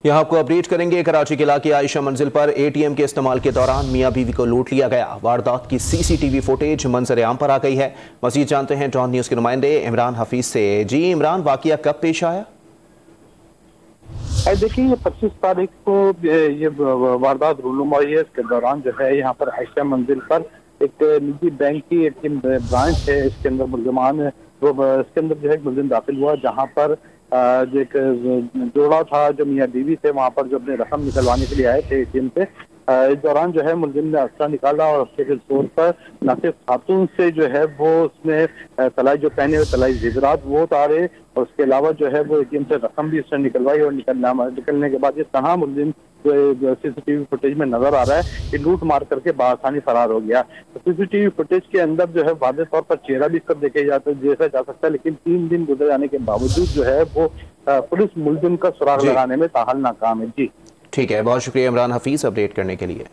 यहाँ आपको अपडेट करेंगे। कराची के इलाके आयशा मंजिल पर एटीएम के इस्तेमाल के दौरान मियां बीवी को लूट लिया गया। वारदात की सीसीटीवी फुटेज मंजर आम पर आ गई है। मजीद जानते हैं डॉन न्यूज के नुमाइंदे इमरान हफीज से। जी इमरान, वाकया कब पेश आया? देखिए, 25 तारीख को ये वारदात रूनुमा हुई है। इसके दौरान जो है यहाँ पर आयशा मंजिल पर एक निजी बैंक की एक ब्रांच है, इसके अंदर मुलजमान इसके अंदर जो है मुलजिम दाखिल हुआ, जहाँ पर जो एक जोड़ा था, जो मियाँ बीवी थे, वहाँ पर जो अपने रकम निकलवाने के लिए आए थे एटीएम से। इस दौरान जो है मुलजिम ने अस्त्र निकाला और उसके तौर पर नासिर खातून से जो है वो उसने तलाई जो पहने हुए तलाई जेवरात वो उतारे, और उसके अलावा जो है वो एटीएम से रकम भी उसने निकलवाई। और निकलने के बाद ये तमाम मुलजिम जो सीसीटीवी फुटेज में नजर आ रहा है कि लूट मार करके बआसानी फरार हो गया। तो सीसीटीवी फुटेज के अंदर जो है वाज़ेह तौर पर चेहरा भी इसका देखा जा सकता है, लेकिन 3 दिन गुजर जाने के बावजूद जो है वो पुलिस मुलजिम का सुराग लगाने में ताहल नाकाम है। जी ठीक है, बहुत शुक्रिया इमरान हफीज अपडेट करने के लिए।